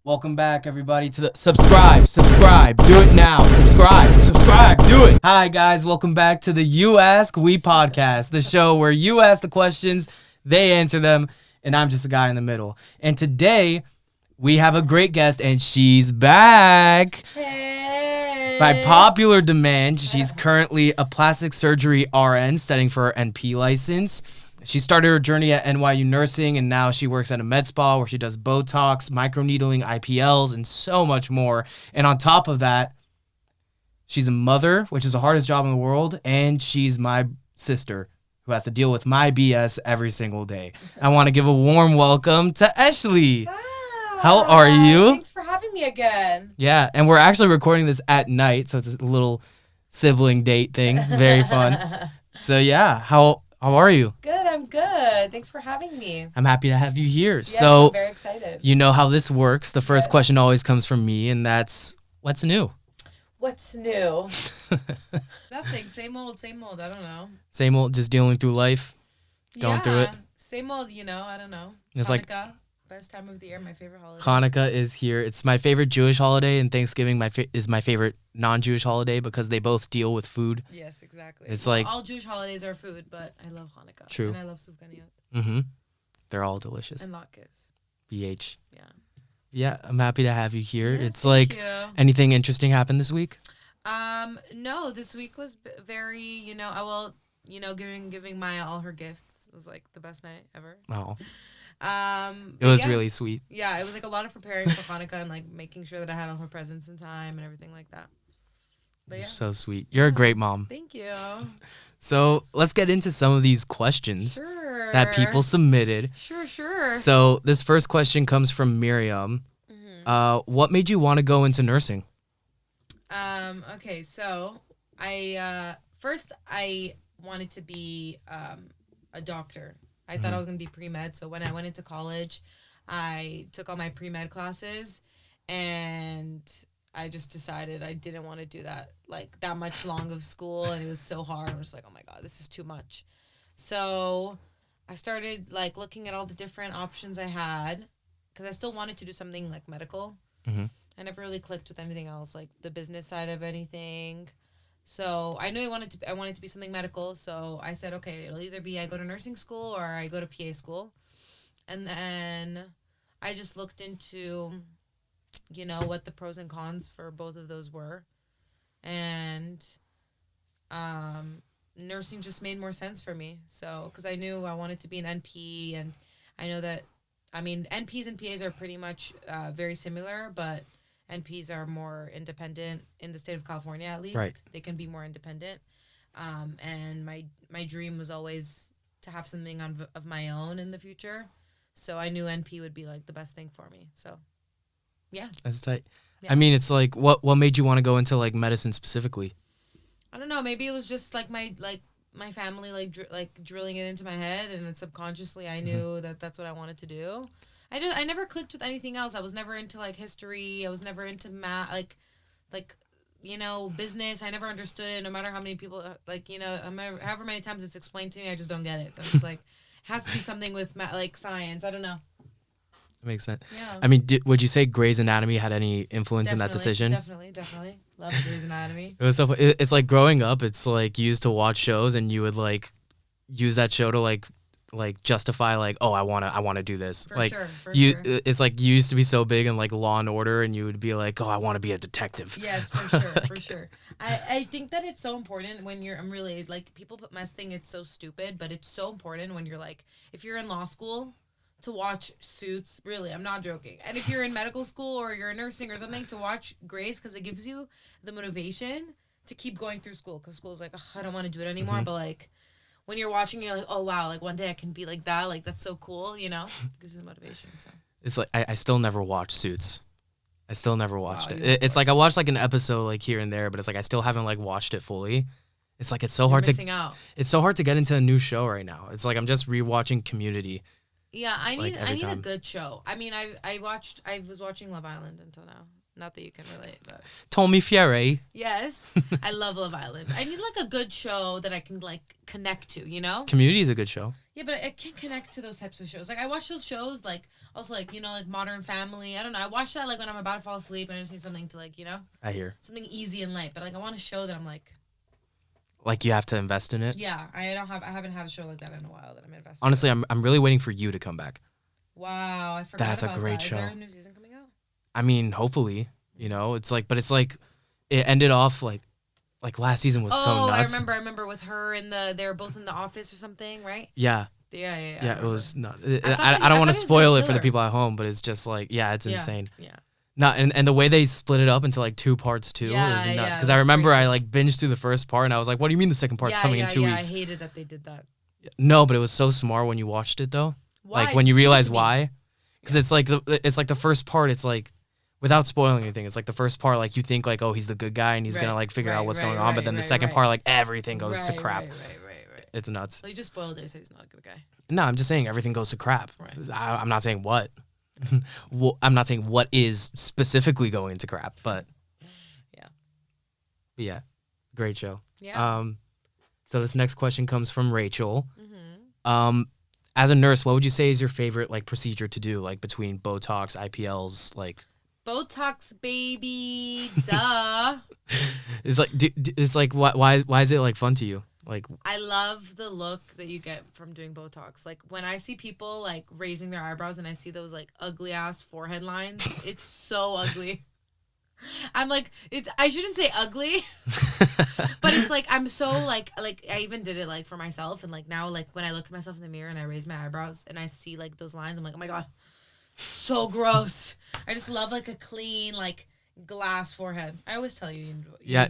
Welcome back, everybody, to the subscribe, do it now, subscribe, do it. Hi, guys, welcome back to the You Ask, We podcast, the show where you ask the questions, they answer them, and I'm just a guy in the middle. And today, we have a great guest, and she's back. Hey. By popular demand, she's currently a plastic surgery RN studying for her NP license. She started her journey at NYU Nursing, and now she works at a med spa where she does Botox, microneedling, IPLs, and so much more. And on top of that, she's a mother, which is the hardest job in the world, and she's my sister who has to deal with my BS every single day. I want to give a warm welcome to Eshley. Hi. How are you? Thanks for having me again. Yeah, and we're actually recording this at night, so it's a little sibling date thing. Very fun. So yeah, how are you? Good, I'm good. Thanks for having me. I'm happy to have you here. Yes, so I'm very excited. You know how this works. The first question always comes from me, and that's, what's new? What's new? Nothing. Same old. I don't know. Same old, just dealing through life, going through it. Same old, I don't know. It's Hanukkah, best time of the year, my favorite holiday. Hanukkah is here. It's my favorite Jewish holiday, and Thanksgiving is my favorite non-Jewish holiday because they both deal with food. Yes, exactly. It's like all Jewish holidays are food, but I love Hanukkah. True. And I love sufganiyot. Mm-hmm. They're all delicious. And latkes. BH. Yeah. Yeah, I'm happy to have you here. Yes, it's like, thank you. Anything interesting happened this week? No, this week was very, giving Maya all her gifts. It was like the best night ever. Oh. It was really sweet. Yeah, it was like a lot of preparing for Hanukkah and like making sure that I had all her presents in time and everything like that. But yeah. So sweet. You're a great mom. Thank you. So let's get into some of these questions that people submitted. Sure. So this first question comes from Miriam. Mm-hmm. What made you want to go into nursing? Okay, so I first I wanted to be a doctor. I thought I was going to be pre-med. So when I went into college, I took all my pre-med classes and I just decided I didn't want to do that, like that much long of school. And it was so hard. I was like, oh my God, this is too much. So I started like looking at all the different options I had because I still wanted to do something like medical. Mm-hmm. I never really clicked with anything else, like the business side of anything. So I knew I wanted to be something medical. So I said, okay, it'll either be I go to nursing school or I go to PA school. And then I just looked into, what the pros and cons for both of those were. And nursing just made more sense for me. So, because I knew I wanted to be an NP, and I know that, NPs and PAs are pretty much very similar, but NPs are more independent in the state of California, at least. Right. They can be more independent. And my dream was always to have something of my own in the future. So I knew NP would be like the best thing for me. So, yeah. That's tight. Yeah. I mean, it's like, what made you want to go into like medicine specifically? I don't know. Maybe it was just like my family drilling it into my head, and then subconsciously I knew that that's what I wanted to do. I never clicked with anything else. I was never into like history. I was never into math, business. I never understood it. No matter how many people, however many times it's explained to me, I just don't get it. So I'm just like, it has to be something with science. I don't know. That makes sense. Yeah. I mean, would you say Grey's Anatomy had any influence in that decision? Definitely. Love Grey's Anatomy. It was so. It's like growing up. It's like you used to watch shows, and you would like use that show to like justify like, oh, I wanna do this. For like sure. It's like you used to be so big in like Law and Order, and you would be like, oh, I want to be a detective. Yes, for sure. I think that it's so important when I'm really like, people must think it's so stupid, but it's so important when you're like, if you're in law school, to watch Suits. Really, I'm not joking. And if you're in medical school or you're in nursing or something, to watch Grey's, because it gives you the motivation to keep going through school, because school's like, I don't want to do it anymore. But like, when you're watching, you're like, oh wow, like one day I can be like that. Like, that's so cool, It gives you the motivation. So It's like I still never watched Suits. I still never watched Wow, it. It's like I watched like an episode like here and there, but it's like I still haven't like watched it fully. It's like it's so hard missing out. It's so hard to get into a new show right now. It's like I'm just rewatching Community. Yeah, I Like, need every a time. good show. I mean, I was watching Love Island until now. Not that you can relate, but Tommy Fieri. yes, I love Love Island. I need like a good show that I can like connect to, you know? Community is a good show. Yeah, but I can't connect to those types of shows. Like I watch those shows, like also like like Modern Family. I don't know. I watch that like when I'm about to fall asleep and I just need something to like I hear. something easy and light. But like I want a show that I'm like you have to invest in it. yeah. I haven't had a show like that in a while that I'm invested. Honestly, I'm really waiting for You to come back. Wow, I forgot. That's a about great that. show. Is there a new season coming out? I mean, hopefully, it's like, but it's like, it ended off like last season was so nuts. I remember with her and they were both in the office or something, right? Yeah. Yeah. It was not. I I don't want to spoil it for the killer. people at home, but it's just like, it's Yeah, insane. Yeah. Not and the way they split it up into like 2 parts too Yeah, is nuts. yeah, Because it I was remember crazy. I like binged through the first part and I was like, what do you mean the second part's coming in 2 weeks? I hated that they did that. No, but it was so smart when you watched it though. Why? Like when you Just give it realize to me. why. Because it's like the first part. It's like, without spoiling anything, it's like the first part, like you think like, oh, he's the good guy and he's gonna like figure out what's going on, but then the second part, like everything goes to crap. Right. It's nuts. Well, you just spoiled it. You said he's not a good guy. No, I'm just saying everything goes to crap. Right. I'm not saying what. Well, I'm not saying what is specifically going to crap, but yeah, great show. Yeah. So this next question comes from Rachel. Mm-hmm. As a nurse, what would you say is your favorite like procedure to do, like between Botox, IPLs, like? Botox, baby, duh. It's like, it's like, why is it like fun to you? Like, I love the look that you get from doing Botox. Like when I see people like raising their eyebrows and I see those like ugly ass forehead lines, it's so ugly. I'm like, I shouldn't say ugly, but it's like I'm so like I even did it like for myself, and like now like when I look at myself in the mirror and I raise my eyebrows and I see like those lines, I'm like, oh my god, so gross. I just love like a clean like glass forehead. I always tell you.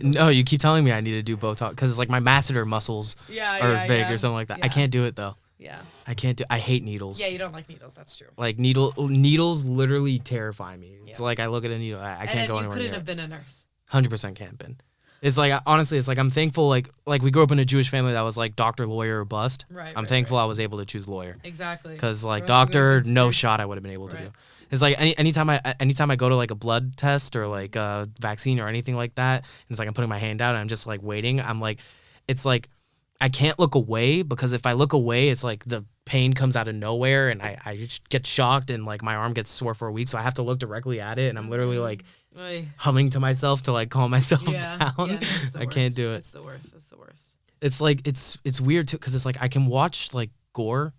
No, you keep telling me I need to do Botox because it's like my masseter muscles are big or something like that. Yeah. I can't do it though. Yeah. I hate needles. Yeah, you don't like needles. That's true. Like needles literally terrify me. It's Yeah. like I look at a needle, I can't go anywhere. You couldn't near have it. been a nurse. 100% can't been. It's like honestly, it's like I'm thankful. Like we grew up in a Jewish family that was like doctor, lawyer, or bust. Right. I'm thankful I was able to choose lawyer. Exactly. Because like Or else you would've doctor, been no screwed. shot I would have been able to Right. do. It's like anytime I go to like a blood test or like a vaccine or anything like that, and it's like I'm putting my hand out and I'm just like waiting. I'm like, it's like I can't look away because if I look away, it's like the pain comes out of nowhere and I just get shocked and like my arm gets sore for a week. So I have to look directly at it and I'm literally like Oy. humming to myself to like calm myself Yeah. down. Yeah, no, it's the I worst. can't do it. It's the worst. It's the worst. It's like it's weird too because it's like I can watch like gore,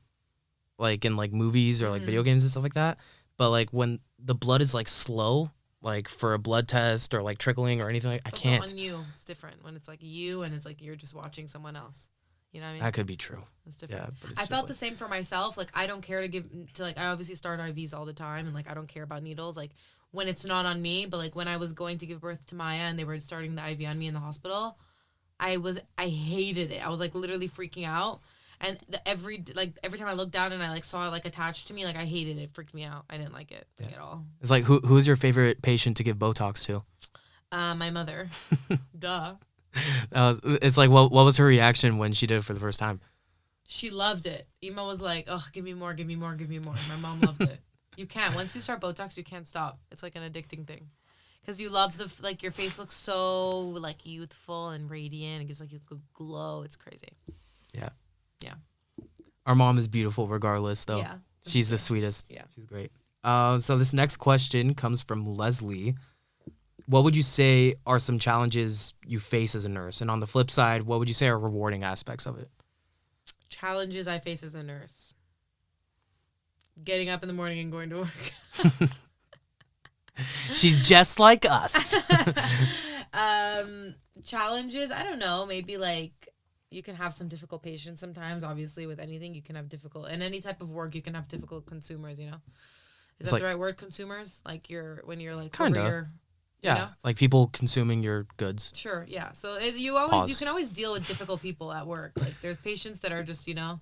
like in like movies or like video games and stuff like that. But like when the blood is like slow, like for a blood test or like trickling or anything, I Also can't. on you, it's different when it's like you and it's like you're just watching someone else. You know what I mean? That could be true. It's different. Yeah, but it's I just felt like, the same for myself. Like I don't care to give to like I obviously start IVs all the time and like I don't care about needles. Like when it's not on me, but like when I was going to give birth to Maya and they were starting the IV on me in the hospital, I hated it. I was like literally freaking out. And every time I looked down and I like saw it like attached to me, like I hated it. It freaked me out. I didn't like it at all. It's like who's your favorite patient to give Botox to? My mother. Duh. It's like what was her reaction when she did it for the first time? She loved it. Ima was like, "Oh, give me more, give me more, give me more." My mom loved it. You can't. Once you start Botox, you can't stop. It's like an addicting thing. Because you love like your face looks so like youthful and radiant. It gives like you a glow. It's crazy. Yeah. Yeah. Our mom is beautiful regardless, though. Yeah. She's the sweetest. Yeah. She's great. So this next question comes from Leslie. What would you say are some challenges you face as a nurse? And on the flip side, what would you say are rewarding aspects of it? Challenges I face as a nurse. Getting up in the morning and going to work. She's just like us. Challenges, I don't know, maybe like you can have some difficult patients sometimes. Obviously with anything you can have difficult, in any type of work you can have difficult consumers, you know. Is that the right word, consumers? Like when you're like kinda. over your, Yeah, you know? like people consuming your goods. Sure, yeah. So you Pause. can always deal with difficult people at work. Like there's patients that are just, you know,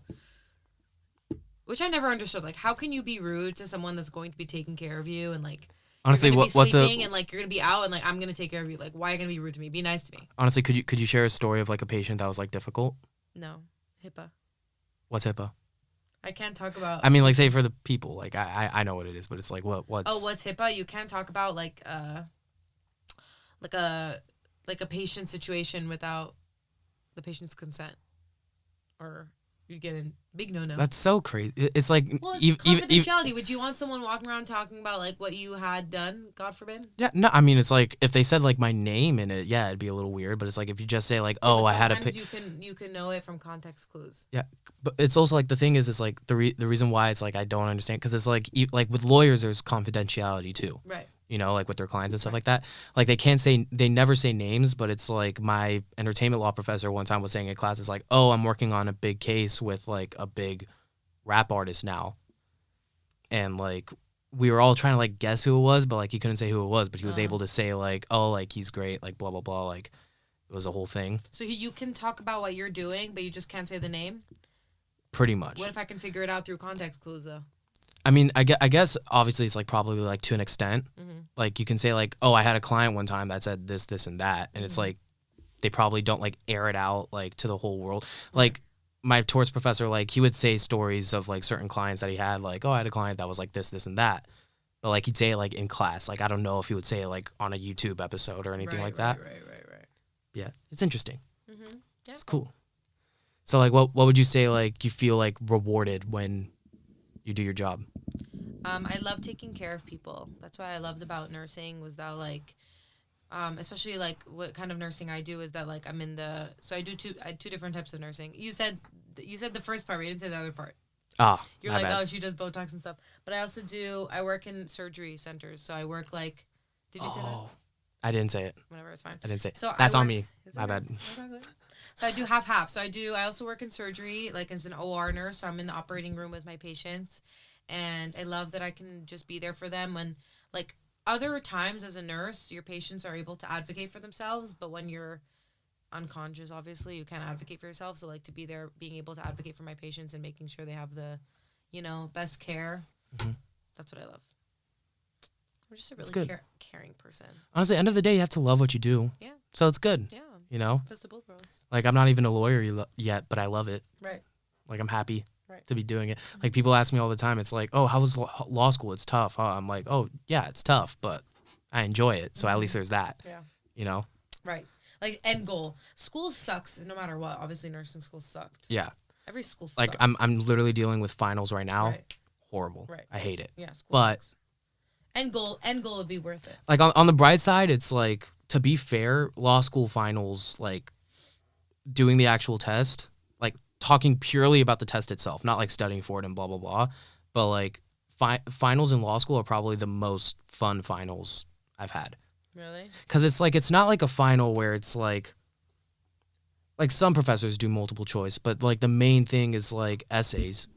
which I never understood. Like how can you be rude to someone that's going to be taking care of you and like Honestly, you're gonna be what's sleeping and like you're gonna be out and like I'm gonna take care of you. Like why are you gonna be rude to me? Be nice to me. honestly, could you share a story of like a patient that was like difficult? No, HIPAA. What's HIPAA? I can't talk about. I mean, like say for the people, like I know what it is, but it's like what's Oh, what's HIPAA? You can't talk about like like a patient situation without the patient's consent, or you'd get a big no. That's so crazy. It's like Well, even confidentiality. Would you want someone walking around talking about like what you had done? God forbid. yeah, no, I mean it's like if they said like my name in it, yeah, it'd be a little weird. But it's like if you just say like, Yeah, oh, but I had a sometimes you can know it from context clues. yeah, but it's also like the thing is like the reason why it's like I don't understand because it's like like with lawyers there's confidentiality too. Right. You know, like with their clients and stuff like that. Like they never say names, but it's like my entertainment law professor one time was saying in class, it's like, oh, I'm working on a big case with like a big rap artist now. And like we were all trying to like guess who it was, but like he couldn't say who it was, but he was able to say like, oh, like he's great, like blah, blah, blah. Like it was a whole thing. So you can talk about what you're doing, but you just can't say the name? Pretty much. What if I can figure it out through context clues though? I mean, I guess obviously it's like probably like to an extent. Like you can say like, oh, I had a client one time that said this, this, and that, and it's like they probably don't like air it out like to the whole world. Like my torts professor, like he would say stories of like certain clients that he had, like, oh, I had a client that was like this, this, and that, but like he'd say it like in class. Like I don't know if he would say it like on a YouTube episode or anything like that. Right. Yeah, it's interesting. Yeah, It's cool. So like, what would you say like you feel like rewarded when you do your job? I love taking care of people. That's what I loved about nursing was that like, especially like what kind of nursing I do is that like I'm in the I do two different types of nursing. You said the first part, but you didn't say the other part. Ah, You're my like, bad. oh, she does Botox and stuff. But I work in surgery centers. So I work like, did you say that? I didn't say it. Whatever, it's fine. I didn't say it. So That's on me. It's My okay. bad. It's all good. So I do half. So I also work in surgery, like as an OR nurse. So I'm in the operating room with my patients. And I love that I can just be there for them when, like, other times as a nurse, your patients are able to advocate for themselves. But when you're unconscious, obviously, you can't advocate for yourself. So, like, to be there, being able to advocate for my patients and making sure they have the, best care, that's what I love. I'm just a really caring person. Honestly, end of the day, you have to love what you do. Yeah. So it's good. Yeah. You know? Best of both worlds. Like, I'm not even a lawyer yet, but I love it. Right. Like, I'm happy to be doing it. Like, people ask me all the time, it's like, oh, how was law school? It's tough, huh? I'm like, oh, yeah, it's tough, but I enjoy it. So at least there's that. Yeah. You know? Right. Like, end goal. School sucks no matter what. Obviously, nursing school sucked. Yeah. Every school sucks. Like, I'm literally dealing with finals right now. Right. Horrible. Right. I hate it. Yeah, school but sucks. End goal would be worth it. Like, on the bright side, it's like, to be fair, law school finals, like, doing the actual test, like, talking purely about the test itself, not, like, studying for it and blah, blah, blah, but, like, finals in law school are probably the most fun finals I've had. Really? Because it's, like, it's not, like, a final where it's, like, some professors do multiple choice, but, like, the main thing is, like, essays,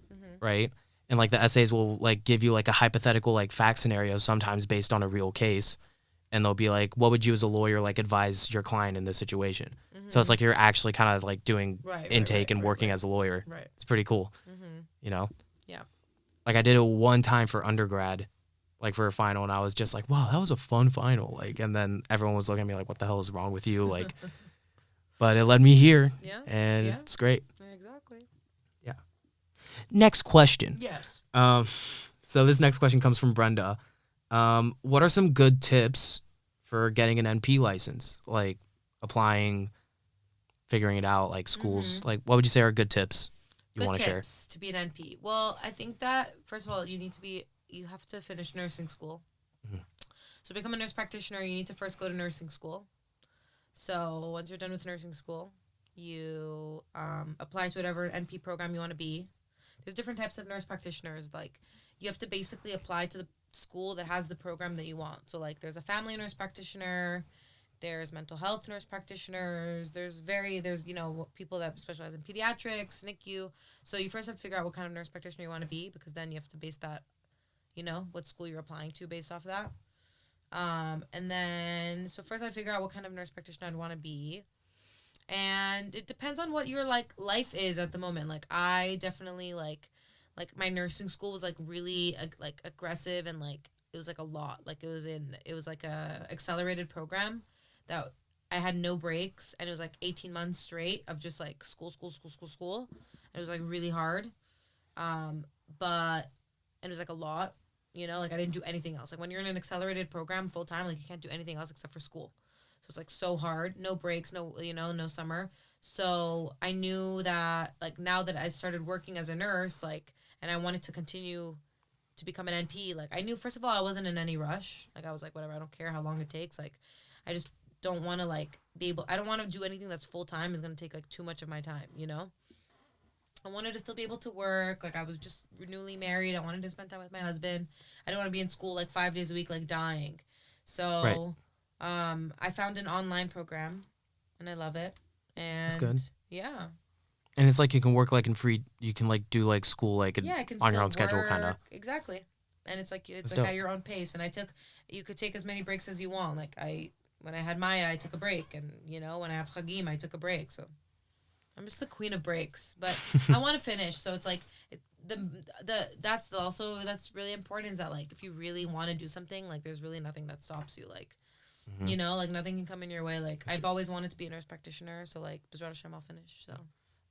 right? And, like, the essays will, like, give you, like, a hypothetical, like, fact scenario sometimes based on a real case. And they'll be like, what would you as a lawyer, like, advise your client in this situation? So it's like you're actually kind of, like, doing intake and working as a lawyer. Right. It's pretty cool, you know? Yeah. Like, I did it one time for undergrad, like, for a final, and I was just like, wow, that was a fun final. Like, and then everyone was looking at me like, what the hell is wrong with you? Like, but it led me here, and it's great. Exactly. Yeah. Next question. Yes. So this next question comes from Brenda. What are some good tips for getting an NP license? Like applying, figuring it out, like schools. Like, what would you say are good tips you want to share? Good tips to be an NP. Well, I think that first of all, you have to finish nursing school. So to become a nurse practitioner, you need to first go to nursing school. So once you're done with nursing school, you apply to whatever NP program you want to be. There's different types of nurse practitioners. Like, you have to basically apply to the school that has the program that you want. So, like, there's a family nurse practitioner, there's mental health nurse practitioners, there's people that specialize in pediatrics, NICU. So you first have to figure out what kind of nurse practitioner you want to be, because then you have to base that, what school you're applying to based off of that. And then, so first I'd figure out what kind of nurse practitioner I'd want to be. And it depends on what your, like, life is at the moment. Like, I definitely, like my nursing school was, like, really, like, aggressive, and, like, it was, like, a lot. Like, it was, like, a accelerated program that I had no breaks, and it was, like, 18 months straight of just, like, school. It was, like, really hard. And it was, like, a lot, like, I didn't do anything else. Like, when you're in an accelerated program full-time, like, you can't do anything else except for school. it's like so hard, no breaks, no summer. So I knew that like now that I started working as a nurse, like, and I wanted to continue to become an NP, like I knew first of all I wasn't in any rush. Like I was like, whatever, I don't care how long it takes. Like I just don't want to like be able. I don't want to do anything that's full time. Is gonna take like too much of my time. I wanted to still be able to work. Like I was just newly married. I wanted to spend time with my husband. I don't want to be in school like 5 days a week, like dying. Right. So, I found an online program, and I love it. That's And good. yeah, And it's like you can work like in free. You can like do like school like yeah, I can on your still own schedule, kind of. work exactly. And it's That's like dope. at your own pace. And you could take as many breaks as you want. Like when I had Maya, I took a break, and when I have Chagim, I took a break. So I'm just the queen of breaks, but I want to finish. So it's like that's really important is that like if you really want to do something, like there's really nothing that stops you. Like like nothing can come in your way. Like I've always wanted to be a nurse practitioner, so like B'ezrat Hashem, I'll finish. So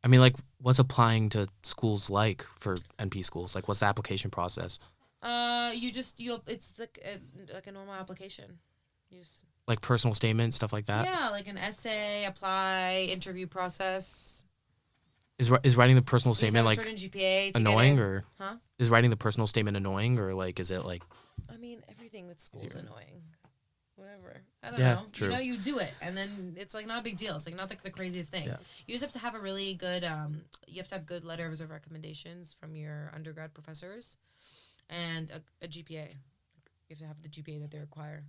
I mean, like, what's applying to schools like for NP schools? Like, what's the application process? it's like a normal application. You just Like personal statements, stuff like that. yeah, like an essay, apply, interview process. Is writing the personal You need to have statement a like certain GPA to get annoying, in. or Huh? is writing the personal statement annoying, or like is it like I mean, everything with school's Easier. annoying. Whatever. I don't Yeah, know. true. You do it, and then it's like not a big deal. It's like not like the craziest thing. Yeah. You just have to have a really good. You have to have good letters of recommendations from your undergrad professors, and a GPA. You have to have the GPA that they require.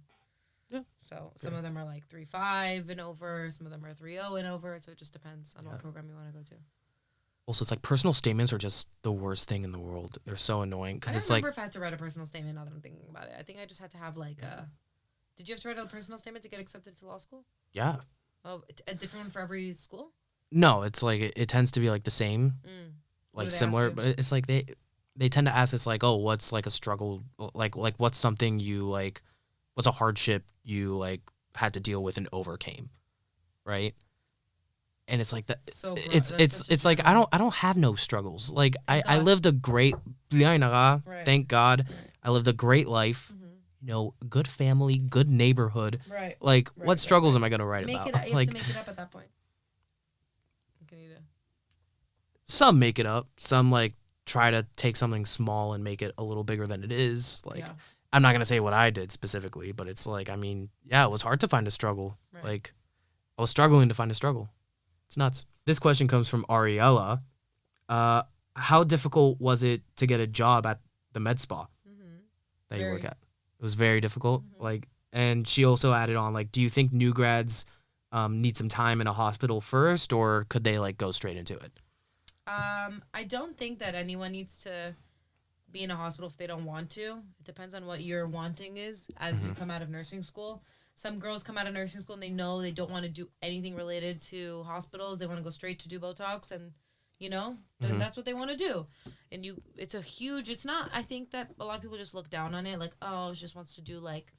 Yeah. So some of them are like 3.5 and over. Some of them are 3.0 and over. So it just depends on what program you want to go to. Also, it's like personal statements are just the worst thing in the world. They're so annoying I because don't it's like remember if I had to write a personal statement. Now that I'm thinking about it, I think I just had to have like a. Did you have to write a personal statement to get accepted to law school? yeah. Oh, a different one for every school? No, it's like it tends to be like the same, What like do they ask similar, you? but it's like they tend to ask us like, oh, what's like a struggle, like what's something you like, what's a hardship you like had to deal with and overcame, right? And it's like that. So broad. It's That's such a it's like general- I don't have no struggles. Like Thank I God. lived a great, Right. thank God, Right. I lived a great life. Good family, good neighborhood. Right. Like, Right, what struggles right. am I gonna write Make about? it. You have Like, to make it up at that point. What can you do? some make it up. Some like try to take something small and make it a little bigger than it is. Like, Yeah. I'm not gonna say what I did specifically, but it's like, I mean, yeah, it was hard to find a struggle. Right. Like, I was struggling to find a struggle. It's nuts. This question comes from Ariella. How difficult was it to get a job at the med spa that you work Very. at? It was very difficult. Like, and she also added on, like, do you think new grads need some time in a hospital first, or could they like go straight into it? I don't think that anyone needs to be in a hospital if they don't want to. It depends on what your wanting is as you come out of nursing school. Some girls come out of nursing school and they know they don't want to do anything related to hospitals. They want to go straight to do Botox and then that's what they want to do. And it's not, I think that a lot of people just look down on it like, oh, she just wants to do like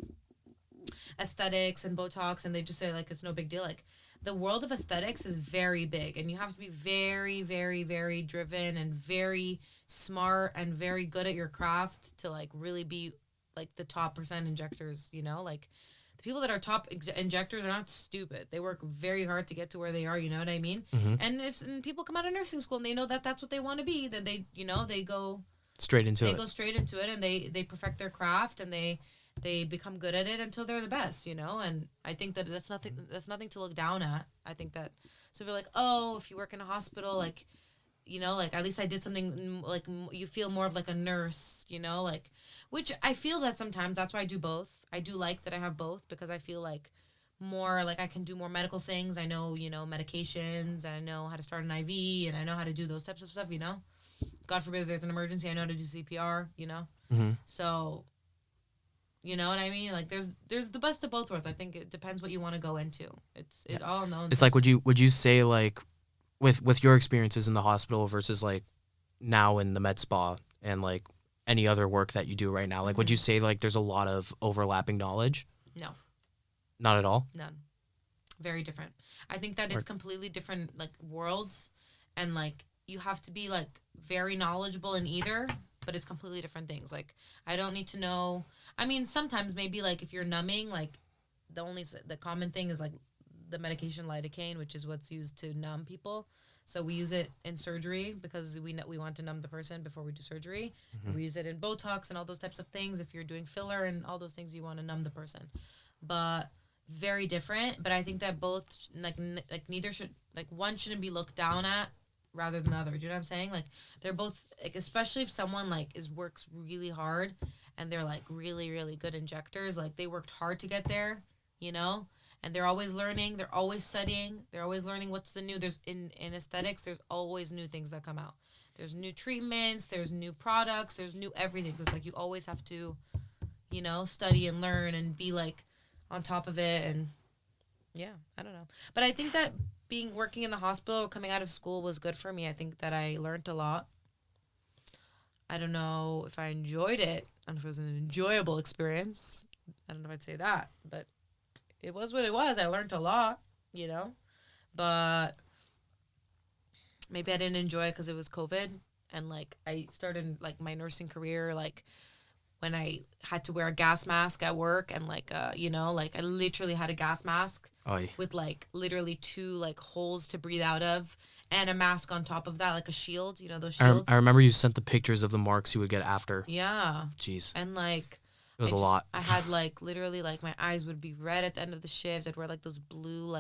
aesthetics and Botox, and they just say like it's no big deal. Like the world of aesthetics is very big, and you have to be very, very, very driven and very smart and very good at your craft to like really be like the top percent injectors. Like the people that are top injectors are not stupid. They work very hard to get to where they are. You know what I mean? And if people come out of nursing school and they know that that's what they want to be, then they go Straight into they it. go straight into it, and they perfect their craft, and they become good at it until they're the best, and I think that that's nothing to look down at. I think that so if you're like, oh, if you work in a hospital, like like at least I did something, like you feel more of like a nurse, like, which I feel that sometimes that's why I do both. I do like that I have both because I feel like more like I can do more medical things. I know medications, and I know how to start an IV, and I know how to do those types of stuff. God forbid if there's an emergency, I know how to do CPR. So you know what I mean? Like there's the best of both worlds. I think it depends what you want to go into. It all known. It's like, would you say like with your experiences in the hospital versus like now in the med spa and like any other work that you do right now, like would you say like there's a lot of overlapping knowledge? No, Not at all. none. Very different. I think that it's completely different like worlds, and like you have to be like very knowledgeable in either, but it's completely different things. Like I don't need to know. I mean, sometimes maybe like if you're numbing, like the common thing is like the medication lidocaine, which is what's used to numb people. So we use it in surgery because we want to numb the person before we do surgery. Mm-hmm. We use it in Botox and all those types of things. If you're doing filler and all those things, you want to numb the person. But very different. But I think that both like neither should, like, one shouldn't be looked down at rather than the other. Do you know what I'm saying? Like, they're both, like, especially if someone like works really hard and they're like really really good injectors, like they worked hard to get there, you know. And they're always learning, they're always studying, they're always learning what's the new. There's in aesthetics, there's always new things that come out. There's new treatments, there's new products, there's new everything. It's like you always have to, you know, study and learn and be like on top of it. And yeah, I don't know. But I think that working in the hospital, coming out of school was good for me. I think that I learned a lot. I don't know if I enjoyed it. I don't know if it was an enjoyable experience. I don't know if I'd say that, but it was what it was. I learned a lot, you know, but maybe I didn't enjoy it because it was COVID. And like I started like my nursing career, like when I had to wear a gas mask at work, and like, you know, like I literally had a gas mask with like literally 2 like holes to breathe out of, and a mask on top of that, like a shield, you know, those shields. I remember you sent the pictures of the marks you would get after. Yeah. Jeez. And like, it was a lot. I had like literally like my eyes would be red at the end of the shift. I'd wear like those blue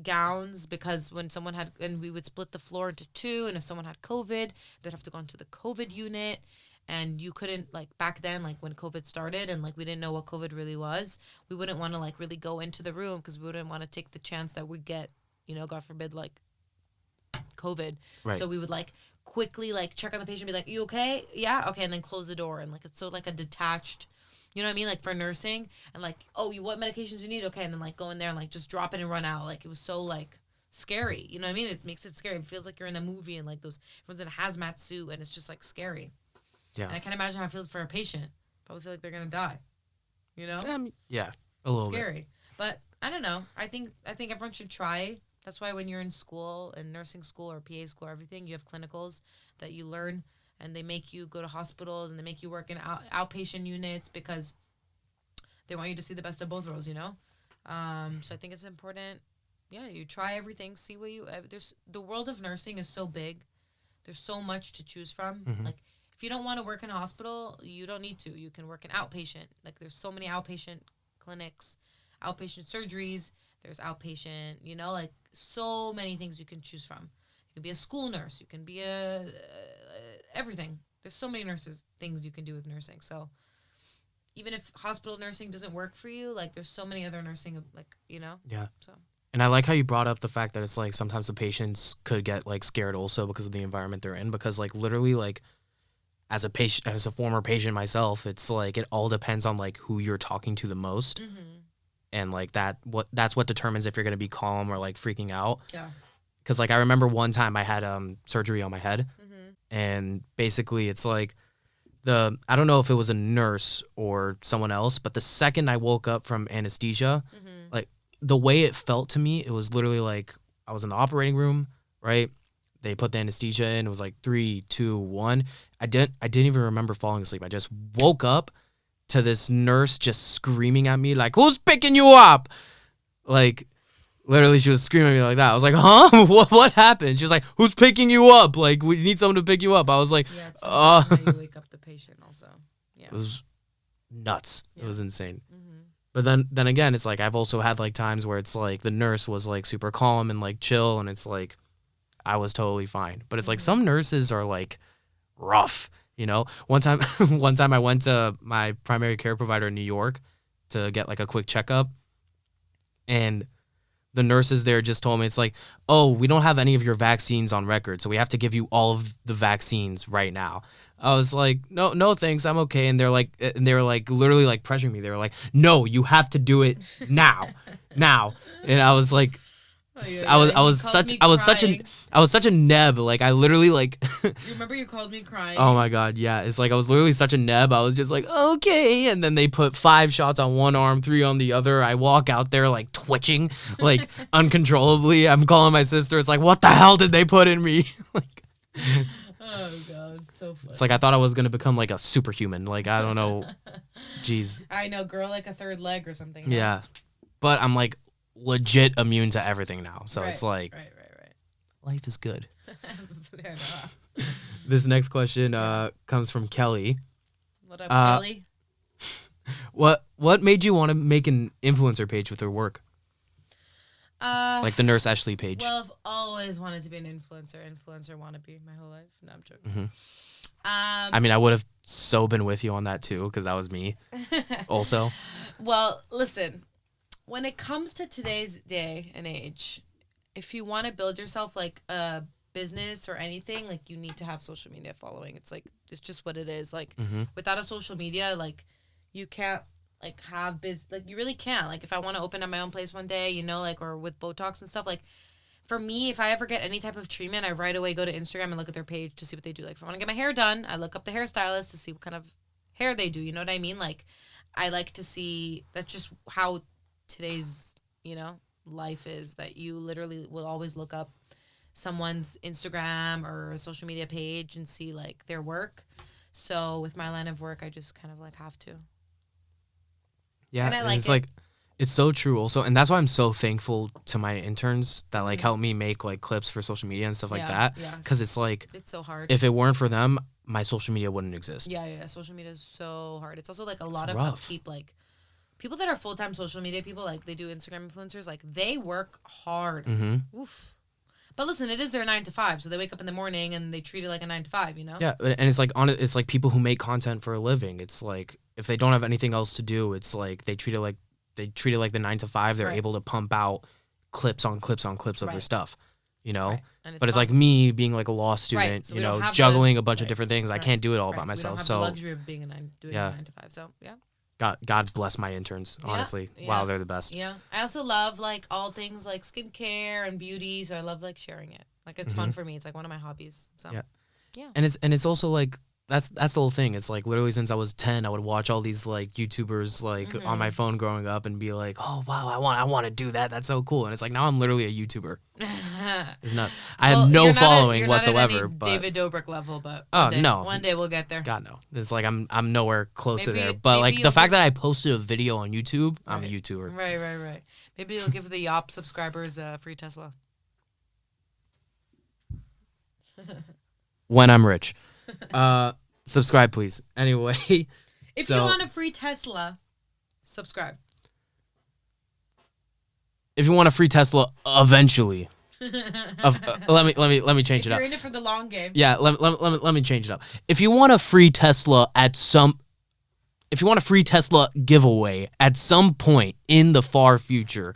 gowns, because when someone had, and we would split the floor into 2, and if someone had COVID, they'd have to go into the COVID unit. And you couldn't, like, back then, like when COVID started and like we didn't know what COVID really was, we wouldn't want to like really go into the room because we wouldn't want to take the chance that we'd get, you know, God forbid, like COVID. Right. So we would like quickly like check on the patient, be like, you okay? Yeah, okay. And then close the door. And like it's so like a detached, you know what I mean, like for nursing. And like, oh, what medications you need? Okay. And then like go in there and like just drop it and run out. Like it was so like scary, you know what I mean? It makes it scary. It feels like you're in a movie and like everyone's in a hazmat suit, and it's just like scary. Yeah. And I can't imagine how it feels for a patient. Probably feel like they're gonna die, you know? Yeah, a little scary. But I don't know. I think everyone should try. That's why when you're in school, in nursing school or PA school or everything, you have clinicals that you learn, and they make you go to hospitals and they make you work in outpatient units because they want you to see the best of both worlds, you know? So I think it's important. Yeah, you try everything, see what the world of nursing is so big. There's so much to choose from. Mm-hmm. Like, if you don't want to work in a hospital, you don't need to. You can work in outpatient. Like, there's so many outpatient clinics, outpatient surgeries. There's outpatient, you know, like so many things you can choose from. You can be a school nurse. You can be everything. There's so many things you can do with nursing. So even if hospital nursing doesn't work for you, like there's so many other nursing, like, you know? Yeah. So. And I like how you brought up the fact that it's like sometimes the patients could get like scared also because of the environment they're in, because like literally like as a former patient myself, it's like it all depends on like who you're talking to the most. Mm-hmm. And like that's what determines if you're going to be calm or like freaking out. Yeah. Cuz like I remember one time I had surgery on my head. Mm-hmm. And basically it's like I don't know if it was a nurse or someone else, but the second I woke up from anesthesia, mm-hmm. like the way it felt to me, it was literally like I was in the operating room, right? They put the anesthesia in. It was like 3, 2, 1. I didn't even remember falling asleep. I just woke up to this nurse just screaming at me like, "Who's picking you up?" Like, literally, she was screaming at me like that. I was like, "Huh? What happened?" She was like, "Who's picking you up? Like, we need someone to pick you up." I was like, "Yeah." You wake up the patient also. Yeah. It was nuts. Yeah. It was insane. Mm-hmm. But then again, it's like I've also had like times where it's like the nurse was like super calm and like chill, and it's like I was totally fine. But it's mm-hmm. like some nurses are like rough. You know, one time I went to my primary care provider in New York to get like a quick checkup, and the nurses there just told me, it's like, "Oh, we don't have any of your vaccines on record, so we have to give you all of the vaccines right now." I was like, no, thanks, I'm okay. And they were like literally like pressuring me. They were like, "No, you have to do it now." And I was like, I was such a neb. Like I literally like. You remember you called me crying? Oh my god, yeah. It's like I was literally such a neb. I was just like, okay, and then they put 5 shots on one arm, 3 on the other. I walk out there like twitching, like uncontrollably. I'm calling my sister. It's like, what the hell did they put in me? Like. Oh god, so funny. It's like I thought I was gonna become like a superhuman. Like I don't know. Jeez. I know, grow like a third leg or something. No? Yeah. But I'm like legit immune to everything now. So it's like Right. life is good. Fair enough. This next question comes from Kelly. What up, Kelly? What made you want to make an influencer page with her work? Like the Nurse Eshley page. Well, I've always wanted to be an influencer wannabe my whole life. No, I'm joking. Mm-hmm. I mean, I would have so been with you on that too, because that was me also. Well, listen, when it comes to today's day and age, if you want to build yourself like a business or anything, like you need to have social media following. It's like, it's just what it is. Like without a social media, like you can't like have like you really can't. Like if I want to open up my own place one day, you know, like, or with Botox and stuff, like for me, if I ever get any type of treatment, I right away go to Instagram and look at their page to see what they do. Like if I want to get my hair done, I look up the hairstylist to see what kind of hair they do. You know what I mean? Like I like to see, that's just how today's, you know, life is, that you literally will always look up someone's Instagram or social media page and see like their work. So with my line of work, I just kind of like have to. Yeah, and I like it's it. like it's so true also, and that's why I'm so thankful to my interns that like help me make like clips for social media and stuff like that. Yeah. Because it's like It's so hard. if it weren't for them, my social media wouldn't exist. Yeah. Social media is so hard. It's also like a lot of rough. upkeep. Like people that are full-time social media people, like they do Instagram influencers, like they work hard. Oof. But listen, it is their 9 to 5, so they wake up in the morning and they treat it like a 9 to 5. You know? Yeah, and it's like it's like people who make content for a living. It's like if they don't have anything else to do, it's like they treat it like the 9 to 5. They're able to pump out clips on clips on clips of their stuff, you know. Right. But it's like me being like a law student, So you know, juggling a bunch of different things. Right. I can't do it all by We myself. don't have So the luxury of being doing a 9 to 5. So yeah. God bless my interns. Honestly, wow, they're the best. Yeah, I also love like all things like skincare and beauty, so I love like sharing it. Like it's fun for me. It's like one of my hobbies. So yeah. And it's also like that's the whole thing. It's like literally since I was 10, I would watch all these like YouTubers like on my phone growing up and be like, oh wow, I want to do that. That's so cool. And it's like now I'm literally a YouTuber. It's not. I have no following whatsoever. You're not at any David Dobrik level, but one day we'll get there. God no. It's like I'm nowhere close to Maybe- there. But maybe like the fact that I posted a video on YouTube, I'm a Right. YouTuber. Right. Maybe you'll give the Yop subscribers a free Tesla. When I'm rich. Subscribe, please. Anyway. If you want a free Tesla, subscribe. If you want a free Tesla, eventually. Let me change it If up. you're in it for the long game. Yeah, let me change it up. If you want a free Tesla if you want a free Tesla giveaway at some point in the far future,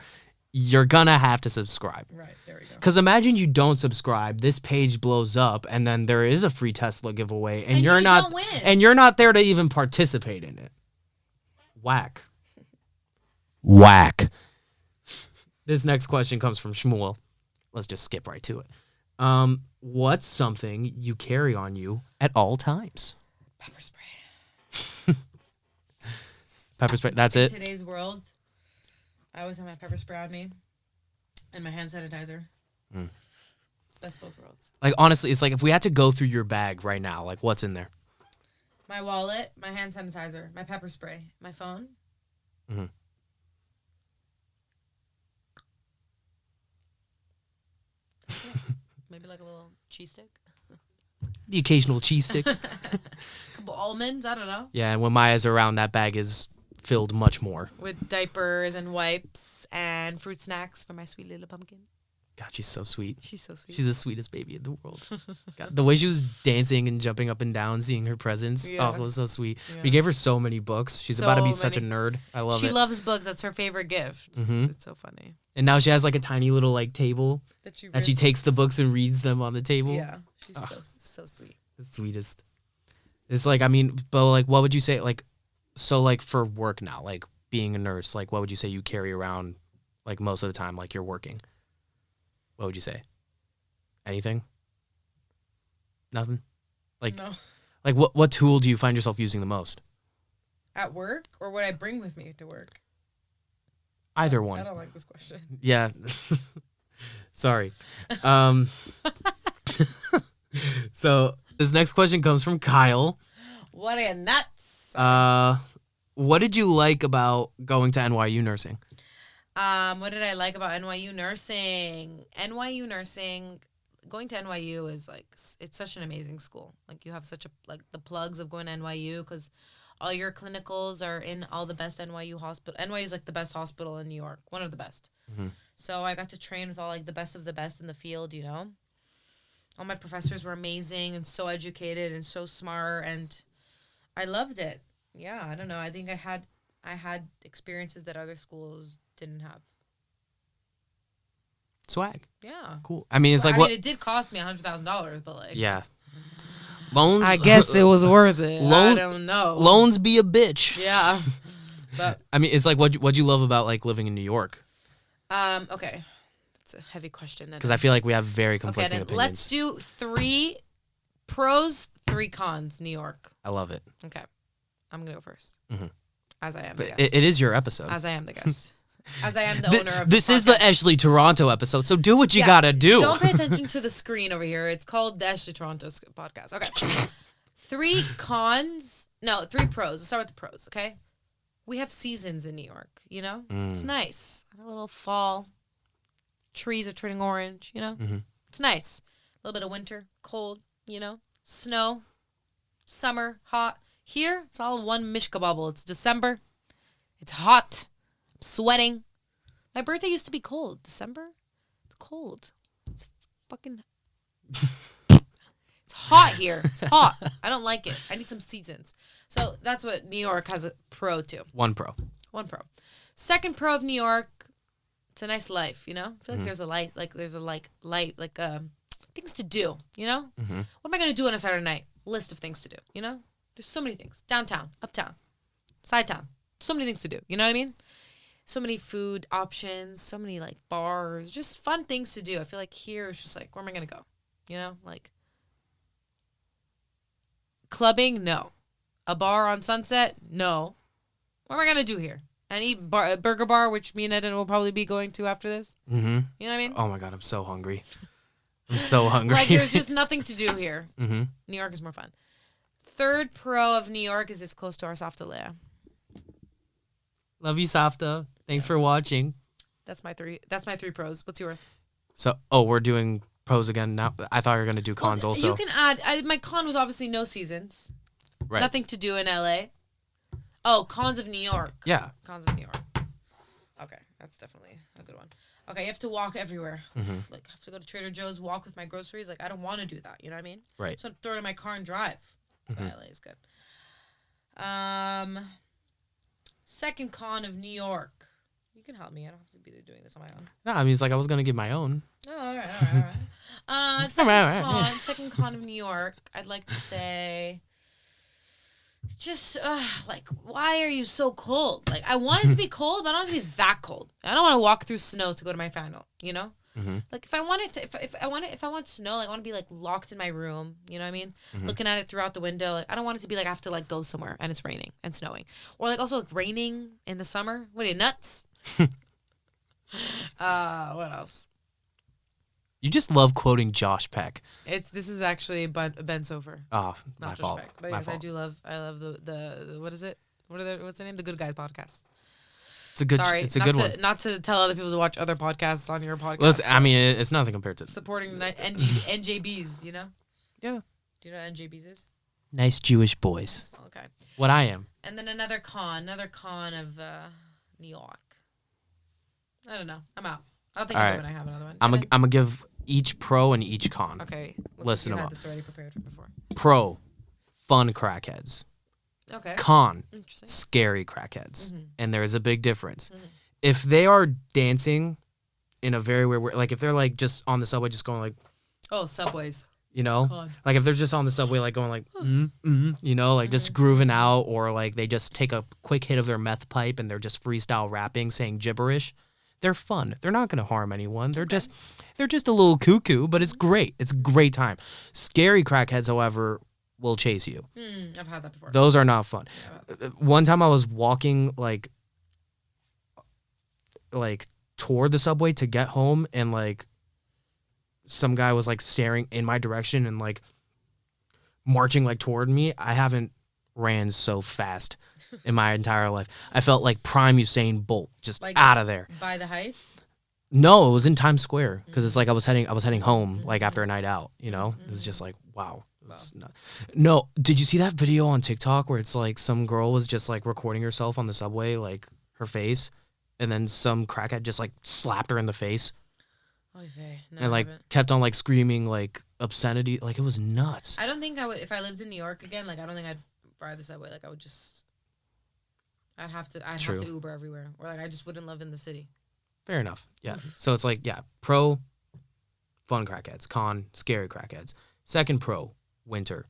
you're gonna have to subscribe. Right, there we go. Because imagine you don't subscribe, this page blows up, and then there is a free Tesla giveaway, and And you're you not don't win. and you're not there to even participate in it. Whack. Whack. This next question comes from Shmuel. Let's just skip right to it. What's something you carry on you at all times? Pepper spray. Pepper spray. That's In it. today's world, I always have my pepper spray on me and my hand sanitizer. Best both worlds. Like honestly, it's like if we had to go through your bag right now, like what's in there? My wallet, my hand sanitizer, my pepper spray, my phone. Maybe like a little cheese stick. The occasional cheese stick. Couple almonds, I don't know. Yeah, and when Maya's around, that bag is filled much more. With diapers and wipes and fruit snacks for my sweet little pumpkin. God, she's so sweet. She's so sweet. She's the sweetest baby in the world. God, the way she was dancing and jumping up and down, seeing her presence. Yeah. Oh, it was so sweet. Yeah. We gave her so many books. She's about to be such a many. nerd. I love She it. loves books. That's her favorite gift. It's so funny. And now she has like a tiny little like table That she and she takes the books and reads them on the table. Yeah. She's so sweet. The sweetest. It's like, I mean, but like, what would you say? Like, so like for work now, like being a nurse, like what would you say you carry around like most of the time, like you're working? What would you say? Anything? Nothing? Like, No. like what tool do you find yourself using the most? At work, or what I bring with me to work? Either I one. don't like this question. Yeah. Sorry. So this next question comes from Kyle. What are you nuts? What did you like about going to NYU nursing? What did I like about NYU nursing? NYU nursing, going to NYU is like it's such an amazing school. Like you have such a like the plugs of going to NYU because all your clinicals are in all the best NYU hospital. NYU is like the best hospital in New York, one of the best. Mm-hmm. So I got to train with all like the best of the best in the field. You know, all my professors were amazing and so educated and so smart, and I loved it. Yeah, I don't know. I think I had experiences that other schools didn't have. Swag. Yeah. Cool. I mean, it's like I what? mean, it did cost me $100,000, but like. Yeah. Loans. I guess it was worth it. Loan- I don't know. Loans be a bitch. Yeah. But I mean, it's like what'd you love about like living in New York? okay. It's a heavy question. Because I feel like we have very conflicting then opinions. let's do 3 pros, 3 cons. New York. I love it. Okay. I'm gonna go first. Mhm. As I am the But guest. it is your episode. As I am the guest. As I am the owner of this is the podcast. Eshley Taranto episode, so do what you Yeah, gotta do. Don't pay attention to the screen over here. It's called the Eshley Taranto podcast. Okay. 3 cons. No, 3 pros. Let's start with the pros, okay? We have seasons in New York, you know? It's nice. A little fall. Trees are turning orange, you know? Mhm. It's nice. A little bit of winter, cold, you know? Snow, summer, hot. Here, it's all one mishkabobble. It's December. It's hot. I'm sweating. My birthday used to be cold. December? It's cold. It's fucking... It's hot here. It's hot. I don't like it. I need some seasons. So that's what New York has a pro to. One pro. 1 pro. Second pro of New York, it's a nice life, you know? I feel like there's things to do, you know? Mm-hmm. What am I going to do on a Saturday night? List of things to do, you know? There's so many things. Downtown, uptown, side town. So many things to do, you know what I mean? So many food options, so many like bars, just fun things to do. I feel like here it's just like, where am I going to go? You know? Like, clubbing? No. A bar on Sunset? No. What am I going to do here? Any burger bar, which me and Eden will probably be going to after this. Mm-hmm. You know what I mean? Oh my god, I'm so hungry. I'm so hungry. Like, there's just nothing to do here. Mm-hmm. New York is more fun. Third pro of New York is it's close to our Saftalea. Love you, Safta. Thanks for watching. That's my 3 pros. What's yours? So, we're doing pros again now. I thought you were gonna do cons also. You can add. My con was obviously no seasons. Right. Nothing to do in LA. Oh, cons of New York. Yeah. Cons of New York. Okay, that's definitely a good one. Okay, you have to walk everywhere. Mm-hmm. Like, I have to go to Trader Joe's, walk with my groceries. Like, I don't want to do that. You know what I mean? Right. So I throw it in my car and drive. So LA is good. Second con of New York. You can help me. I don't have to be doing this on my own. No, I mean, it's like I was gonna give my own. Oh, all right. Second con of New York. I'd like to say, just like, why are you so cold? Like, I want it to be cold, but I don't want it to be that cold. I don't want to walk through snow to go to my final. You know, like if I want snow, like I want to be like locked in my room. You know what I mean? Looking at it throughout the window. Like I don't want it to be like I have to like go somewhere and it's raining and snowing, or like also like, raining in the summer. What are you, nuts? What else? You just love quoting Josh Peck. This is actually Ben Sofer. Oh, my Not fault. Josh Peck. But My yes, fault. I love the what is it? What's the name? The Good Guys podcast. It's a good. Sorry, It's a good one. Not to tell other people to watch other podcasts on your podcast. Listen, I mean, it's nothing compared to supporting NJBs, you know? Yeah. Do you know what NJBs is? Nice Jewish boys. Okay. What I am. And then another con of New York. I don't know. I'm out. I'll think All of it right. when I have another one. I'm gonna give each pro and each con. Okay. Listen you to had them. this already prepared from before. Pro, fun crackheads. Okay. Con, Interesting. scary crackheads. Mhm. And there is a big difference. If they are dancing in a very weird way, like if they're like just on the subway, just going like, Oh, subways. you know, Con. like if they're just on the subway, like going like, you know, like just grooving out, or like they just take a quick hit of their meth pipe and they're just freestyle rapping, saying gibberish. They're fun. They're not gonna harm anyone. They're just a little cuckoo, but it's great. It's a great time. Scary crackheads, however, will chase you. I've had that before. Those are not fun. Yeah. One time I was walking like toward the subway to get home, and like some guy was like staring in my direction and like marching like toward me. I haven't ran so fast in my entire life. I felt like prime Usain Bolt, just Like out of there. by the Heights. No, it was in Times Square because it's like I was heading home like after a night out. You know, it was just like wow. No, did you see that video on TikTok where it's like some girl was just like recording herself on the subway, like her face, and then some crackhead just like slapped her in the face Oy vey. No, and I like haven't. kept on like screaming like obscenity, like it was nuts. I don't think I would if I lived in New York again. Like I don't think I'd ride the subway. Like I would just. I'd have to Uber everywhere, or like I just wouldn't live in the city. Fair enough. Yeah. So it's like, yeah, pro, fun crackheads. Con, scary crackheads. Second pro, winter.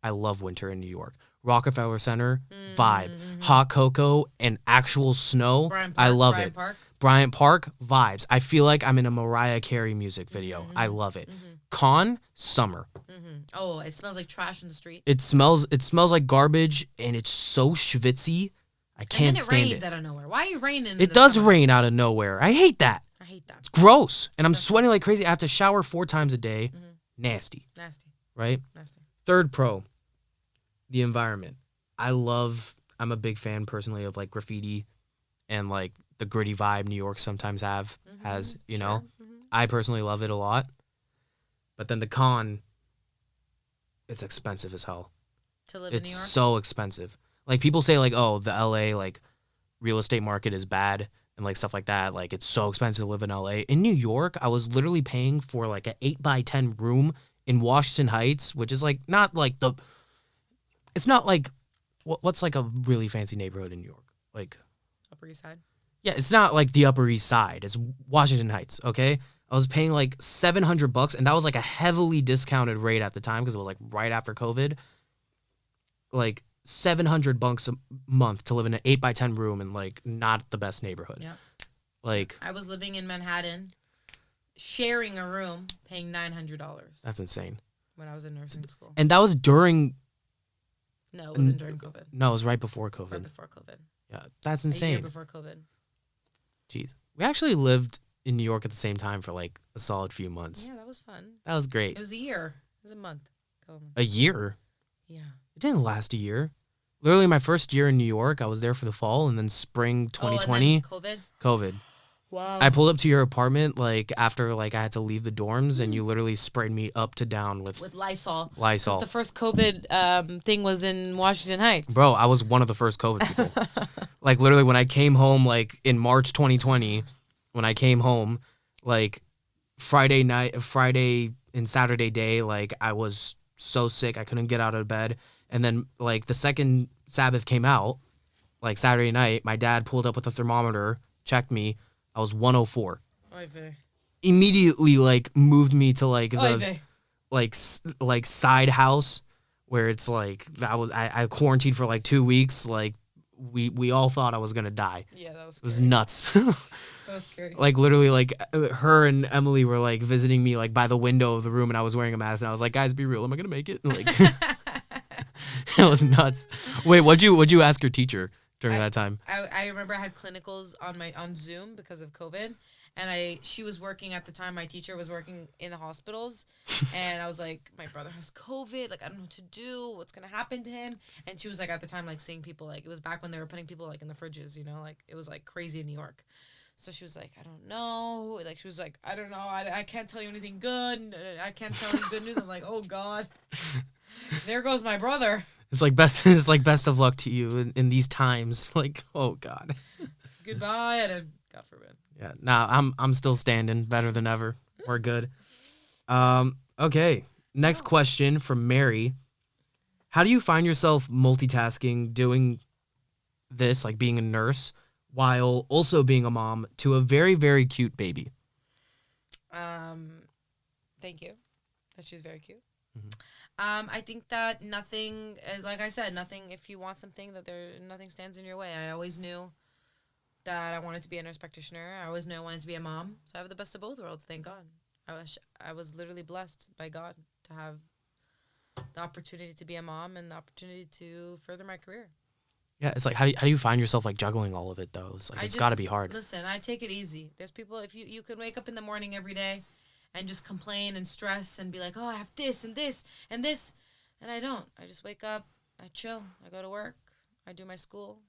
I love winter in New York. Rockefeller Center, vibe. Hot cocoa and actual snow. I love it. Bryant Park, vibes. I feel like I'm in a Mariah Carey music video. I love it. Con, summer. Oh, it smells like trash in the street. It smells like garbage and it's so schwitzy. I can't stand it. And then it rains out of nowhere. Why are you raining? It does rain out of nowhere. I hate that. I hate that. It's gross. And I'm sweating like crazy. I have to shower 4 times a day. Nasty. Right? Nasty. Third pro, the environment. I'm a big fan personally of like graffiti and like the gritty vibe New York sometimes has, you know. I personally love it a lot. But then the con, it's expensive as hell. To live in New York? It's so expensive. Like people say like, oh, the LA like real estate market is bad and like stuff like that. Like it's so expensive to live in LA. In New York, I was literally paying for like an 8x10 room in Washington Heights, which is like not like it's not like what's like a really fancy neighborhood in New York? Like Upper East Side. Yeah, it's not like the Upper East Side. It's Washington Heights, okay? I was paying like $700 and that was like a heavily discounted rate at the time because it was like right after COVID. Like $700 a month to live in an 8x10 room in like not the best neighborhood. Yeah. Like I was living in Manhattan, sharing a room, paying $900. That's insane. When I was in nursing school. And that was during. No, it wasn't during COVID. No, it was right before COVID. Right before COVID. Yeah, that's insane. A year before COVID. Jeez, we actually lived in New York at the same time for like a solid few months. Yeah, that was fun. That was great. It was a year. It was a month. A year? Yeah. It didn't last a year. Literally, my first year in New York, I was there for the fall, and then spring 2020. Oh, and then COVID. Wow. I pulled up to your apartment like after like I had to leave the dorms, and you literally sprayed me up to down with Lysol. Lysol. The first COVID thing was in Washington Heights. Bro, I was one of the first COVID people. Like literally, when I came home, like in March 2020, when I came home, like Friday and Saturday day, like I was so sick I couldn't get out of bed. And then like the second Sabbath came out, like Saturday night, my dad pulled up with a thermometer, checked me. I was 104. Oy vey. Immediately like moved me to like Oy the vey. like side house where it's like I quarantined for like 2 weeks. Like we all thought I was gonna die. Yeah, that was scary. It was nuts. That was scary. Like literally like her and Emily were like visiting me like by the window of the room and I was wearing a mask and I was like, guys, be real, am I gonna make it? Like it was nuts. Wait, what'd you ask your teacher during that time? I remember I had clinicals on Zoom because of COVID, and she was working at the time. My teacher was working in the hospitals, and I was like, my brother has COVID. Like I don't know what to do. What's gonna happen to him? And she was like, at the time, like seeing people. Like it was back when they were putting people like in the fridges. You know, like it was like crazy in New York. So she was like, I don't know. Like she was like, I don't know. I can't tell you anything good. I can't tell you good news. I'm like, oh God. There goes my brother. It's like best of luck to you in these times. Like, oh God. Goodbye, and then, God forbid. Yeah, nah, I'm still standing, better than ever. We're good. Okay. Next question from Mary. How do you find yourself multitasking, doing this, like being a nurse, while also being a mom to a very, very cute baby? Thank you. That she's very cute. Mm-hmm. I think that nothing, like I said, nothing, if you want something, nothing stands in your way. I always knew that I wanted to be a nurse practitioner. I always knew I wanted to be a mom. So I have the best of both worlds, thank God. I was literally blessed by God to have the opportunity to be a mom and the opportunity to further my career. Yeah, it's like, how do you find yourself, like, juggling all of it, though? It's like, it's got to be hard. Listen, I take it easy. There's people, if you can wake up in the morning every day and just complain and stress and be like, oh, I have this and this and this. And I don't. I just wake up, I chill, I go to work, I do my school.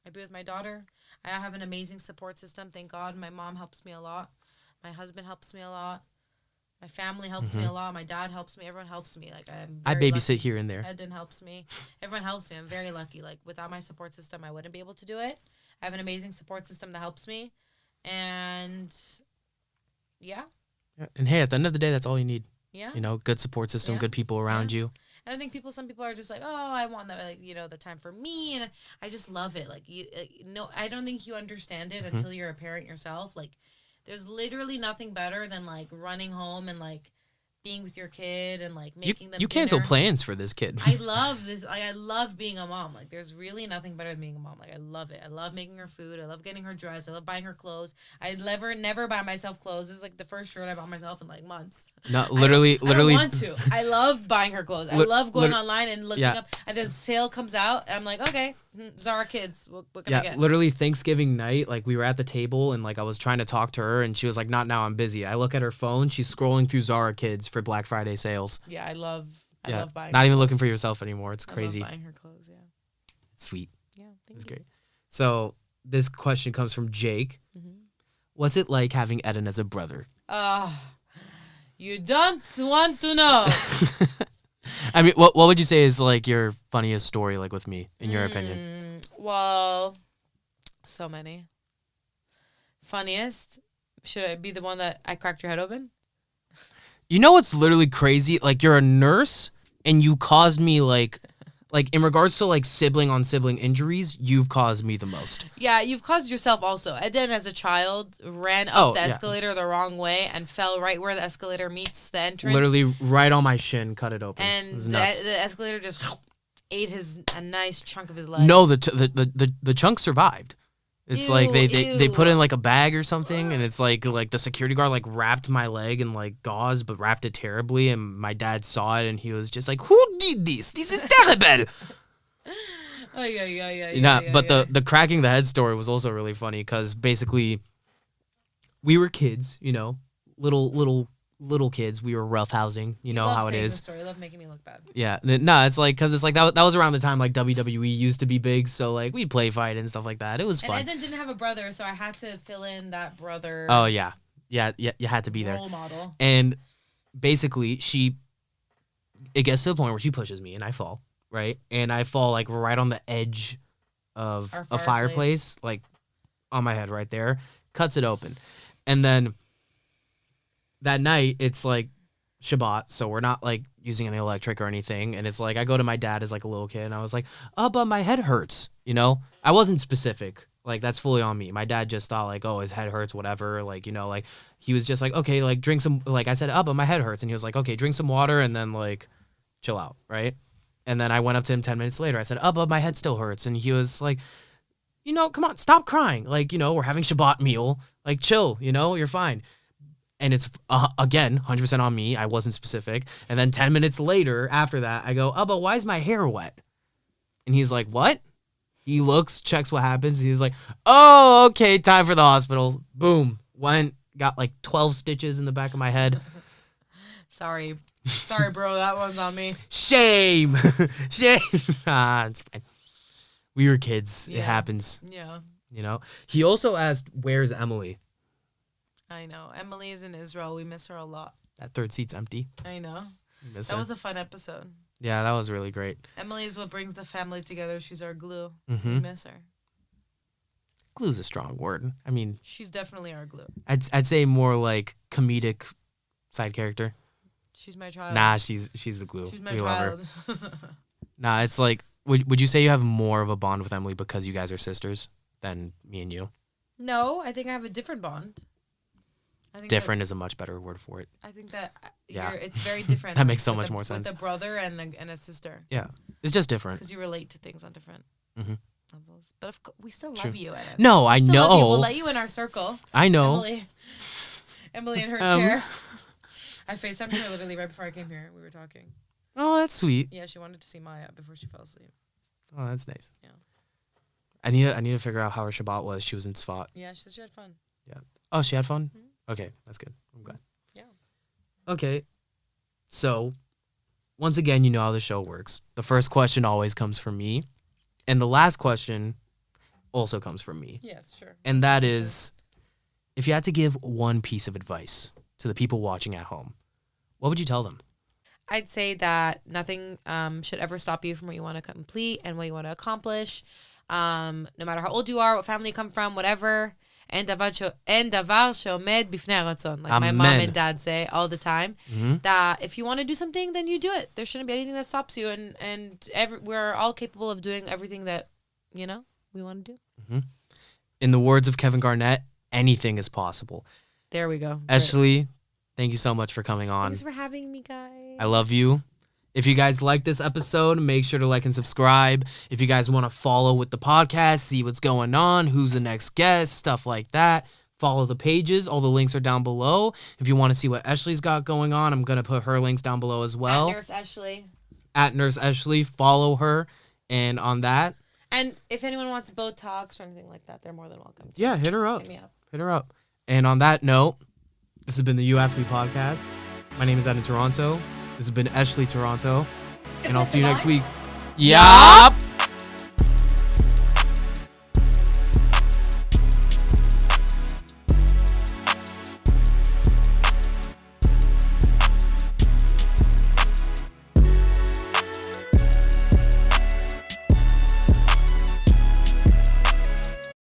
I be with my daughter. I have an amazing support system. Thank God. My mom helps me a lot. My husband helps me a lot. My family helps me a lot. My dad helps me. Everyone helps me. Like I very babysit lucky. here and there. Eden helps me. Everyone helps me. I'm very lucky. Like without my support system, I wouldn't be able to do it. I have an amazing support system that helps me. And yeah. And hey, at the end of the day, that's all you need. Yeah. You know, good support system, good people around you. And I think some people are just like, oh, I want that, like, the time for me, and I just love it. Like, no, I don't think you understand it until you're a parent yourself. Like, there's literally nothing better than like running home and like being with your kid and like making them. You cancel plans for this kid. I love this. I love being a mom. Like, there's really nothing better than being a mom. Like, I love it. I love making her food. I love getting her dressed. I love buying her clothes. I never buy myself clothes. This is like the first shirt I bought myself in like months. No, literally. I don't want to. I love buying her clothes. I love going online and looking up. And this sale comes out, and I'm like, okay, Zara Kids. What can I get? Literally Thanksgiving night, like we were at the table and like I was trying to talk to her and she was like, not now, I'm busy. I look at her phone. She's scrolling through Zara Kids for Black Friday sales. Yeah, I love buying. Not even looking for yourself anymore. It's crazy. I love buying her clothes. Yeah. Sweet. Yeah, thank you. Great. So this question comes from Jake. What's it like having Eden as a brother? You don't want to know. I mean, what would you say is like your funniest story, like with me, in your opinion? Well, so many. Funniest? Should I be the one that I cracked your head open? You know what's literally crazy? Like, you're a nurse and you caused me like in regards to like sibling on sibling injuries, you've caused me the most. Yeah, you've caused yourself also. Eden, as a child, ran up the escalator the wrong way and fell right where the escalator meets the entrance. Literally right on my shin, cut it open. And it was nuts. The escalator just ate a nice chunk of his leg. No, the chunk survived. It's like they put in like a bag or something, and it's like the security guard like wrapped my leg in like gauze, but wrapped it terribly. And my dad saw it, and he was just like, "Who did this? This is terrible." But the cracking the head story was also really funny because basically we were kids, you know, little kids. We were roughhousing, you know how it is. The story. You love making me look bad. Yeah, no, it's like because it's like that was around the time like WWE used to be big, so like we'd play fight and stuff like that. It was fun. And Eden didn't have a brother, so I had to fill in that brother. Oh yeah, you had to be there. Role model. And basically, it gets to the point where she pushes me and I fall, right? And I fall like right on the edge of a fireplace, like on my head right there, cuts it open, and then. That night, it's like Shabbat, so we're not like using any electric or anything. And it's like I go to my dad as like a little kid, and I was like, "Oh, but my head hurts." You know, I wasn't specific. Like that's fully on me. My dad just thought like, "Oh, his head hurts, whatever." Like like he was just like, "Okay, like drink some." Like I said, "Oh, but my head hurts," and he was like, "Okay, drink some water and then like chill out, right?" And then I went up to him 10 minutes later. I said, "Oh, but my head still hurts," and he was like, "Come on, stop crying. Like we're having Shabbat meal. Like chill. You're fine." And it's, again, 100% on me. I wasn't specific. And then 10 minutes later, after that, I go, "Oh, but why is my hair wet?" And he's like, "What?" He looks, checks what happens. He's like, "Oh, okay, time for the hospital." Boom. Went, got like 12 stitches in the back of my head. Sorry, bro. That one's on me. Shame. Shame. It's fine. We were kids. Yeah. It happens. Yeah. He also asked, "Where's Emily?" I know. Emily is in Israel. We miss her a lot. That third seat's empty. I know. Miss that her. was a fun episode. Yeah, that was really great. Emily is what brings the family together. She's our glue. Mm-hmm. We miss her. Glue's a strong word. I mean... She's definitely our glue. I'd say more like comedic side character. She's my child. Nah, she's the glue. She's my child. Love her. Nah, it's like... Would you say you have more of a bond with Emily because you guys are sisters than me and you? No, I think I have a different bond. Different is a much better word for it. I think that it's very different. That makes so much more sense. With a brother and a sister. Yeah, it's just different. Because you relate to things on different levels. But we still True. love you, Eden. No, I know. We'll let you in our circle. I know. Emily in her chair. I FaceTimed her literally right before I came here. We were talking. Oh, that's sweet. Yeah, she wanted to see Maya before she fell asleep. Oh, that's nice. Yeah. I need to figure out how her Shabbat was. She was in Sfat. Yeah, she said she had fun. Yeah. Oh, she had fun? Mm-hmm. Okay, that's good. I'm glad. Yeah. Okay. So, once again, you know how the show works. The first question always comes from me. And the last question also comes from me. Yes, sure. And that is, if you had to give one piece of advice to the people watching at home, what would you tell them? I'd say that nothing should ever stop you from what you want to complete and what you want to accomplish. No matter how old you are, what family you come from, whatever. And davar sheomed bifnei haratzon. Like my mom Amen. and dad say all the time, that if you want to do something, then you do it. There shouldn't be anything that stops you. We're all capable of doing everything that, we want to do. In the words of Kevin Garnett, anything is possible. There we go. Eshley, thank you so much for coming on. Thanks for having me, guys. I love you. If you guys like this episode, make sure to like and subscribe. If you guys want to follow with the podcast, see what's going on, who's the next guest, stuff like that, follow the pages. All the links are down below. If you want to see what Eshley's got going on, I'm going to put her links down below as well. At Nurse Eshley. At Nurse Eshley. Follow her. And on that. And if anyone wants Botox or anything like that, they're more than welcome to. Yeah, hit her up. Hit me up. Hit her up. And on that note, this has been the You Ask Me podcast. My name is Eshley Taranto. This has been Eshley Taranto. And I'll see you next week. Yup.